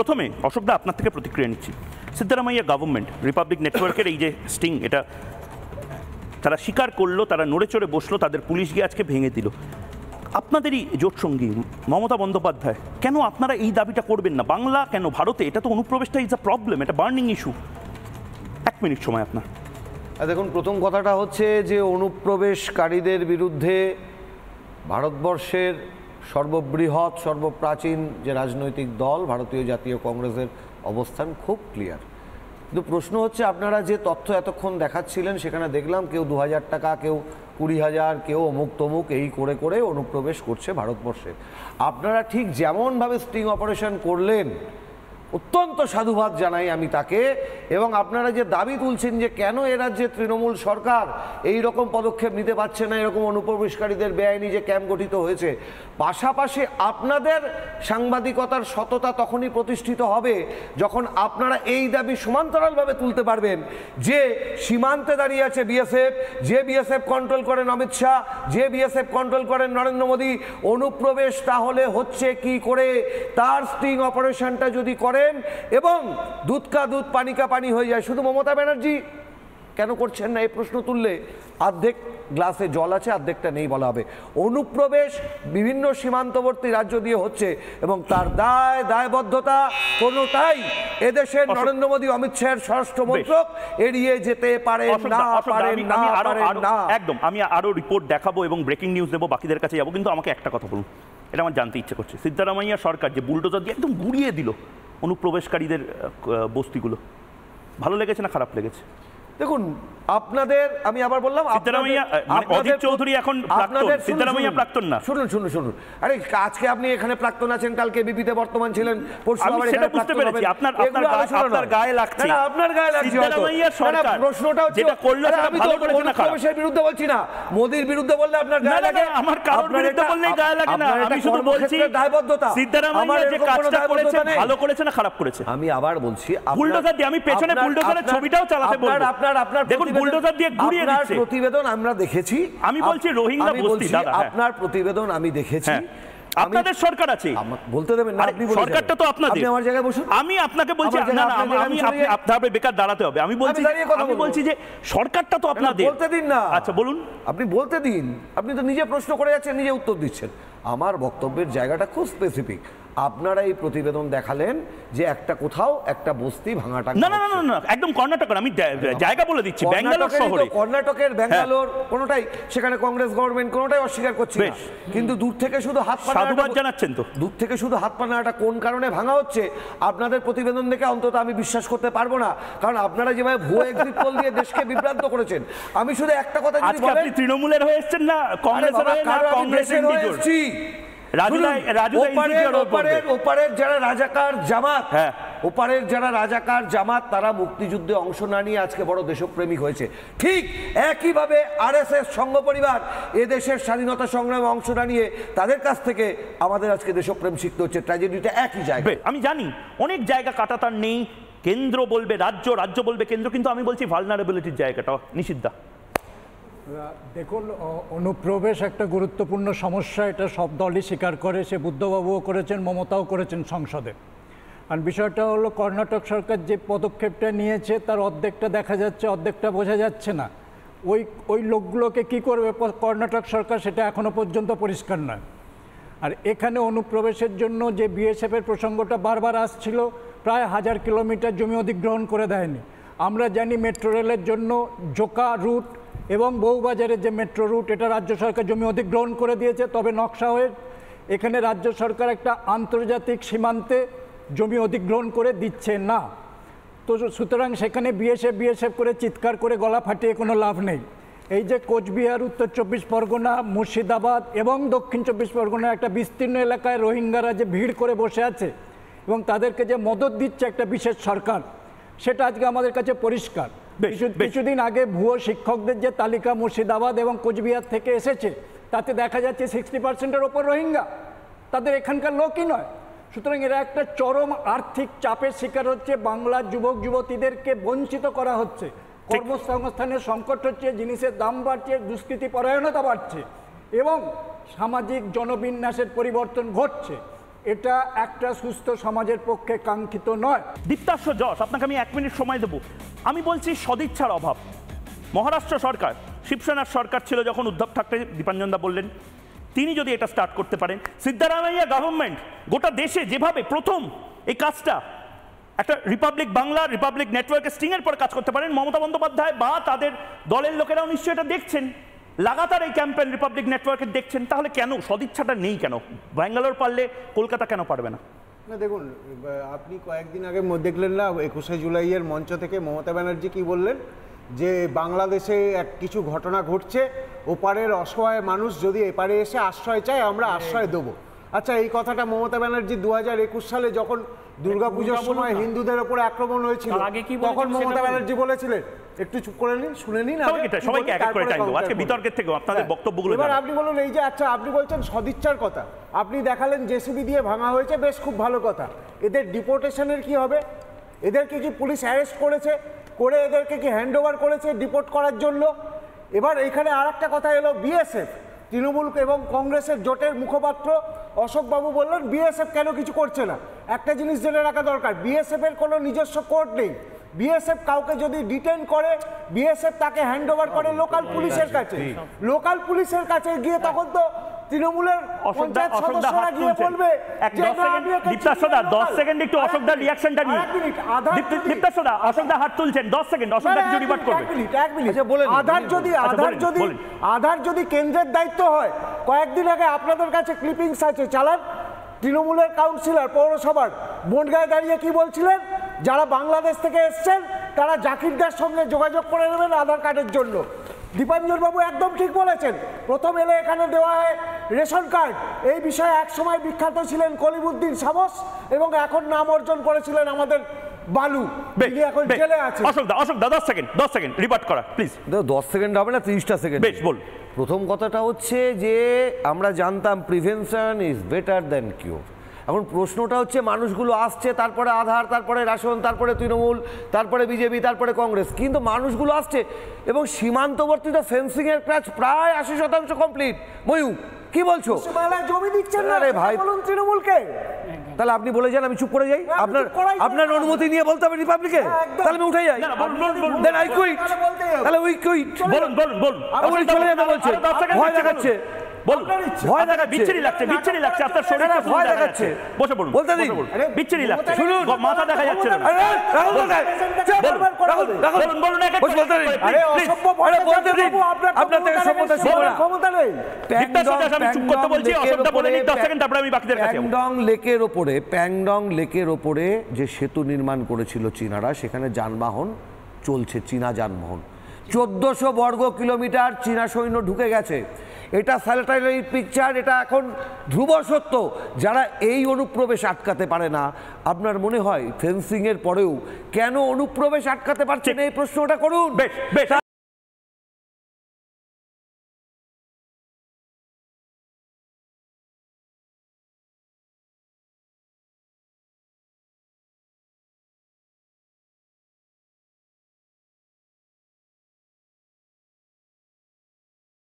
প্রথমে অশোকদা আপনার থেকে প্রতিক্রিয়া নিচ্ছি। সিদ্ধারামাইয়া গভর্নমেন্ট রিপাবলিক নেটওয়ার্কের এই যে স্টিং, এটা তারা স্বীকার করলো, তারা নড়ে চড়ে বসলো, তাদের পুলিশ গিয়ে আজকে ভেঙে দিল। আপনাদেরই জোটসঙ্গী মমতা বন্দ্যোপাধ্যায়, কেন আপনারা এই দাবিটা করবেন না? বাংলা কেন, ভারতে এটা তো অনুপ্রবেশটা ইজ আ প্রবলেম, এটা বার্নিং ইস্যু। 1 মিনিট সময় আপনার। দেখুন, প্রথম কথাটা হচ্ছে যে অনুপ্রবেশকারীদের বিরুদ্ধে ভারতবর্ষের সর্ববৃহৎ সর্বপ্রাচীন যে রাজনৈতিক দল ভারতীয় জাতীয় কংগ্রেসের অবস্থান খুব ক্লিয়ার। কিন্তু প্রশ্ন হচ্ছে, আপনারা যে তথ্য এতক্ষণ দেখাচ্ছিলেন সেখানে দেখলাম কেউ 2000 টাকা, কেউ 20,000, কেউ অমুক তমুক এই করে করে অনুপ্রবেশ করছে ভারতবর্ষে। আপনারা ঠিক যেমনভাবে স্টিং অপারেশন করলেন, অত্যন্ত সাধুবাদ জানাই আমি তাকে। এবং আপনারা যে দাবি তুলছেন যে কেন এ রাজ্যে তৃণমূল সরকার এই রকম পদক্ষেপ নিতে পারছে না, এরকম অনুপ্রবেশকারীদের বেআইনি যে ক্যাম্প গঠিত হয়েছে, পাশাপাশি আপনাদের সাংবাদিকতার সততা তখনই প্রতিষ্ঠিত হবে যখন আপনারা এই দাবি সমান্তরালভাবে তুলতে পারবেন যে সীমান্তে দাঁড়িয়ে আছে বিএসএফ, যে বিএসএফ কন্ট্রোল করেন অমিত শাহ, যে বিএসএফ কন্ট্রোল করেন নরেন্দ্র মোদী। অনুপ্রবেশ তাহলে হচ্ছে কি করে, তার স্টিং অপারেশনটা যদি করেন এবং দুধ কা দুধ পানি কা পানি হয়ে যায়। শুধু মমতা ব্যানার্জি কেন করছেন না এই প্রশ্ন তুললে অর্ধেক গ্লাসে জল আছে, অর্ধেকটা নেই বলা হবে। অনুপ্রবেশ বিভিন্ন সীমান্তবর্তী রাজ্য দিয়ে হচ্ছে এবং তার দায়বদ্ধতা কোনোটাই এদেশের নরেন্দ্র মোদী অমিত শাহের স্বরাষ্ট্র মন্ত্রক এড়িয়ে যেতে পারে না। একদম, আমি আরো রিপোর্ট দেখাবো এবং ব্রেকিং নিউজ দেবো, বাকিদের কাছে যাবো। কিন্তু আমাকে একটা কথা বলুন, এটা আমার জানতে ইচ্ছে করছে। সিদ্ধারামাইয়া সরকার যে বুলডোজার দিয়ে একদম গুড়িয়ে দিল অনুপ্রবেশকারীদের বস্তিগুলো, ভালো লেগেছে না খারাপ লেগেছে? দেখুন, আপনাদের আমি আবার বললাম, অজিত চৌধুরী এখন প্রাক্তন, সিদ্ধারামাইয়া প্রাক্তন না। শুনুন, আরে আজকে আপনি এখানে প্রাক্তন আছেন, কালকে বিপিতে বর্তমান ছিলেন, পরশু আবার সেটা বুঝতে পেরেছি। আপনার গায়ে লাগছে, আপনার গায়ে লাগছে। সিদ্ধারামাইয়া সরকার প্রশ্নটা হচ্ছে যেটা করলো সেটা ভালো করেছে না খারাপ? অনুপ্রবেশের বিরুদ্ধে বলছি না, মোদির বিরুদ্ধে বললে আপনার গায়ে লাগে। আমার কারোর বিরুদ্ধে বললেই গায়ে লাগে না। আমি শুধু বলছি দায়বদ্ধতা, সিদ্ধারামাইয়া যে কাজটা করেছে ভালো করেছে না খারাপ করেছে। আমি আবার বলছি, বুলডোজার দিয়ে, আমি পেছনে বুলডোজারের ছবিটাও চালাতে বলবো। আপনার দেখুন, বুলডোজার দিয়ে গুড়িয়ে দিচ্ছে। প্রতিবেদন আমরা দেখেছি। আমি বলছি রোহিঙ্গা বস্তি, দাদা আপনার প্রতিবেদন আমি দেখেছি। আপনাদের সরকার আছে, বলতে দেবেন না? আপনি সরকারটা তো আপনাদের। আপনি আমার জায়গায় বসুন। আমি আপনাকে বলছি না, আমি আপনাদের বেকার দাঁড়াতে হবে। আমি বলছি যে সরকারটা তো আপনাদের। বলতে দিন না। আচ্ছা বলুন। আপনি বলতে দিন। আপনি তো নিজে প্রশ্ন করে যাচ্ছেন, নিজে উত্তর দিচ্ছেন। আমার বক্তব্যের জায়গাটা খুব স্পেসিফিক। আপনারা এই প্রতিবেদন দেখালেন যে একটা কোথাও একটা বস্তি ভাঙাটা না, একদম কর্ণাটকের। আমি জায়গা বলে দিচ্ছি, ব্যাঙ্গালোর শহরে। কর্ণাটকের ব্যাঙ্গালোর কোনোটাই, সেখানে কংগ্রেস গভর্নমেন্ট কোনোটাই অস্বীকার করছে না। কিন্তু দূর থেকে শুধু হাত পা সাধুবাদ জানাচ্ছেন তো, দূর থেকে শুধু হাত পা নাড়াটা কোন কারণে ভাঙা হচ্ছে আপনাদের প্রতিবেদন দেখে অন্তত আমি বিশ্বাস করতে পারবো না। কারণ আপনারা যেভাবে ভুয়ো এক্সিট পোল দিয়ে দেশকে বিভ্রান্ত করেছেন। আমি শুধু একটা কথা যদি বলেন, আপনি তৃণমূলের হয়ে এসেছেন না কংগ্রেসের হয়ে, না কংগ্রেসের হয়ে এসেছি। ওপারের যারা রাজাকার জামাত, ওপারের যারা রাজাকার জামাত, তারা মুক্তিযুদ্ধে অংশ না নিয়ে আজকে বড় দেশপ্রেমিক হয়েছে। ঠিক একইভাবে আরএসএস সংঘ পরিবার এদেশের স্বাধীনতা সংগ্রামে অংশ না নিয়ে তাদের কাছ থেকে আমাদের আজকে দেশপ্রেম শিখতে হচ্ছে। ট্র্যাজেডিটা একই জায়গায়। আমি জানি অনেক জায়গা কাটাতার নেই, কেন্দ্র বলবে রাজ্য, রাজ্য বলবে কেন্দ্র, কিন্তু আমি বলছি ভালনারেবিলিটির জায়গাটা নিষিদ্ধ। দেখুন, অনুপ্রবেশ একটা গুরুত্বপূর্ণ সমস্যা, এটা সব দলই স্বীকার করে। সে বুদ্ধবাবুও করেছেন, মমতাও করেছেন সংসদে। আর বিষয়টা হলো, কর্ণাটক সরকার যে পদক্ষেপটা নিয়েছে তার অর্ধেকটা দেখা যাচ্ছে, অর্ধেকটা বোঝা যাচ্ছে না। ওই লোকগুলোকে কি করবে কর্ণাটক সরকার, সেটা এখনো পর্যন্ত পরিষ্কার নয়। আর এখানে অনুপ্রবেশের জন্য যে বিএসএফের প্রসঙ্গটা বারবার আসছিল, প্রায় 1000 কিলোমিটার জমি অধিগ্রহণ করে দেয়নি। আমরা জানি মেট্রো রেলের জন্য জোকা রুট এবং বউবাজারের যে মেট্রো রুট, এটা রাজ্য সরকার জমি অধিগ্রহণ করে দিয়েছে। তবে নকশা হয়ে এখানে রাজ্য সরকার একটা আন্তর্জাতিক সীমান্তে জমি অধিগ্রহণ করে দিচ্ছে না। তো সুতরাং সেখানে বিএসএফ করে চিৎকার করে গলা ফাটিয়ে কোনো লাভ নেই। এই যে কোচবিহার, উত্তর 24 পরগনা, মুর্শিদাবাদ এবং দক্ষিণ 24 পরগনার একটা বিস্তীর্ণ এলাকায় রোহিঙ্গারা যে ভিড় করে বসে আছে এবং তাদেরকে যে মদত দিচ্ছে একটা বিশেষ সরকার, সেটা আজকে আমাদের কাছে পরিষ্কার। কিছুদিন আগে ভুয়ো শিক্ষকদের যে তালিকা মুর্শিদাবাদ এবং কোচবিহার থেকে এসেছে, তাতে দেখা যাচ্ছে 60%-এর ওপর রোহিঙ্গা, তাদের এখানকার লোকই নয়। সুতরাং এরা একটা চরম আর্থিক চাপের শিকার হচ্ছে। বাংলার যুবক যুবতীদেরকে বঞ্চিত করা হচ্ছে, কর্মসংস্থানের সংকট হচ্ছে, জিনিসের দাম বাড়ছে, দুষ্কৃতি পরায়ণতা বাড়ছে এবং সামাজিক জনবিন্যাসের পরিবর্তন ঘটছে। এটা একটা সুস্থ সমাজের পক্ষে কাঙ্ক্ষিত নয়। দীপ্তাশ্ব যশ, আপনাকে আমি 1 মিনিট সময় দেবো। আমি বলছি সদিচ্ছার অভাব। মহারাষ্ট্র সরকার, শিবসেনার সরকার ছিল যখন উদ্ধব ঠাকরে, দীপাঞ্জন দা বললেন, তিনি যদি এটা স্টার্ট করতে পারেন, সিদ্ধারামাইয়া গভর্নমেন্ট গোটা দেশে যেভাবে প্রথম এই কাজটা একটা রিপাবলিক বাংলা, রিপাবলিক নেটওয়ার্কের স্টিংয়ের পর কাজ করতে পারেন, মমতা বন্দ্যোপাধ্যায় বা তাদের দলের লোকেরাও নিশ্চয়ই এটা দেখছেন, লাগাতার এই ক্যাম্পেইন রিপাবলিক নেটওয়ার্কের দেখছেন, তাহলে কেন সদিচ্ছাটা নেই? কেন ব্যাঙ্গালোর পারলে কলকাতা কেন পারবে না? না দেখুন, আপনি কয়েকদিন আগে দেখলেন না 21শে জুলাইয়ের মঞ্চ থেকে মমতা ব্যানার্জি কি বললেন, যে বাংলাদেশে কিছু ঘটনা ঘটছে, ওপারের অসহায় মানুষ যদি এপারে এসে আশ্রয় চায় আমরা আশ্রয় দেবো। আচ্ছা, এই কথাটা মমতা ব্যানার্জি 2021 সালে যখন দুর্গাপুজোর সময় হিন্দুদের ওপরে আক্রমণ হয়েছিল তখন মমতা ব্যানার্জি বলেছিলেন, একটু চুপ করে নিন, শুনে নিন, সবাইকে এক এক করে টাইম দেবো আজকে বিতর্কের থেকে আপনাদের বক্তব্যগুলো। এবার আপনি বলুন, এই যে আচ্ছা আপনি বলছেন সদিচ্ছার কথা, আপনি দেখালেন জেসিবি দিয়ে ভাঙা হয়েছে, বেশ খুব ভালো কথা। এদের ডিপোর্টেশনের কি হবে? এদেরকে কি পুলিশ অ্যারেস্ট করেছে, করে এদেরকে কি হ্যান্ড ওভার করেছে ডিপোর্ট করার জন্য? এবার এখানে আর একটা কথা এলো, বিএসএফ, তৃণমূল এবং কংগ্রেসের জোটের মুখপাত্র অশোকবাবু বললেন বিএসএফ কেন কিছু করছে না। একটা জিনিস জেনে রাখা দরকার, বিএসএফ এর কোনো নিজস্ব কোর্ট নেই। বিএসএফ কাউকে যদি ডিটেন করে, বিএসএফ তাকে হ্যান্ড ওভার করে লোকাল পুলিশের কাছে। লোকাল পুলিশের কাছে গিয়ে তখন তো তৃণমূলের পঞ্চায়েত সদস্যরা গিয়ে বলবে যে 10 সেকেন্ড একটু অশোকদা রিঅ্যাকশনটা নিয়ে। দীপ্তাশ্বদা, অশোকদা হাত তুলছেন, 10 সেকেন্ড, অশোকদা কিছু রিভার্ট করবে। আধার যদি কেন্দ্রের দায়িত্ব হয়, কয়েকদিন আগে আপনাদের কাছে ক্লিপিংস আছে, চালান। তৃণমূলের কাউন্সিলর পৌরসভার বনগাঁয় দাঁড়িয়ে কি বলছিলেন, যারা বাংলাদেশ থেকে এসছেন তারা জাকিরদার সঙ্গে যোগাযোগ করে নেবেন আধার কার্ডের জন্য। দীপাঞ্জন বাবু একদম ঠিক বলেছেন, প্রথম এলে এখানে দেওয়া হয় রেশন কার্ড। এই বিষয়ে একসময় বিখ্যাত ছিলেন কলিমুদ্দিন শামস এবং এখন নাম অর্জন করেছিলেন আমাদের বালু, যিনি এখন জেলে আছে। অশোকদা 10 সেকেন্ড রিভার্ট করা প্লিজ। 10 সেকেন্ড হবে না, 30টা সেকেন্ড। বেশ, বল। প্রথম কথাটা হচ্ছে যে আমরা জানতাম প্রিভেনশন ইজ বেটার দ্যান কিউর। এখন প্রশ্নটা হচ্ছে মানুষগুলো আসছে, তারপরে আধার, তারপরে রেশন, তারপরে তৃণমূল, তারপরে বিজেপি, তারপরে কংগ্রেস, কিন্তু মানুষগুলো আসছে এবং সীমান্তবর্তী তো ফেন্সিংয়ের কাজ প্রায় 80% কমপ্লিট। ময়ূর কি বলছো? জমি দিচ্ছেন না আরে ভাই, বলুন তৃণমূলকে। তাহলে আপনি বলে যান আমি চুপ করে যাই? আপনার অনুমতি নিয়ে বলতে হবে রিপাবলিকে? তাহলে আমি উঠে যাই। Then I quit. তাহলে উই কুইট। বলুন। আপনি চলে যেতে বলছেন, ভয় দেখাচ্ছে। ভয় দেখাচ্ছে, বিচ্ছিরি লাগছে আপনার শরীরে, ভয় দেখাচ্ছে। বসে বলুন, বলতে দিন। বিচ্ছিরি লাগছে, শুনুন, মাথা দেখা যাচ্ছে না। বলুন, আপনার থেকে সভ্যতা শিখবো ক্ষমতা নেই। আমি চুপ করতে বলছি, অশোকদা বলে নিন 10 সেকেন্ড, তারপরে আমি বাকিদের কাছে যাবো। প্যাংডং লেকের ওপরে যে সেতু নির্মাণ করেছিল চীনারা, সেখানে যানবাহন চলছে, চীনা যানবাহন 1400 বর্গ কিলোমিটার চীনা সৈন্য ঢুকে গেছে। এটা স্যাটেলাইট পিকচার, এটা এখন ধ্রুব সত্য। যারা এই অনুপ্রবেশ আটকাতে পারে না, আপনার মনে হয় ফেন্সিং এর পরেও কেন অনুপ্রবেশ আটকাতে পারছে না, এই প্রশ্নটা করুন। বেশ।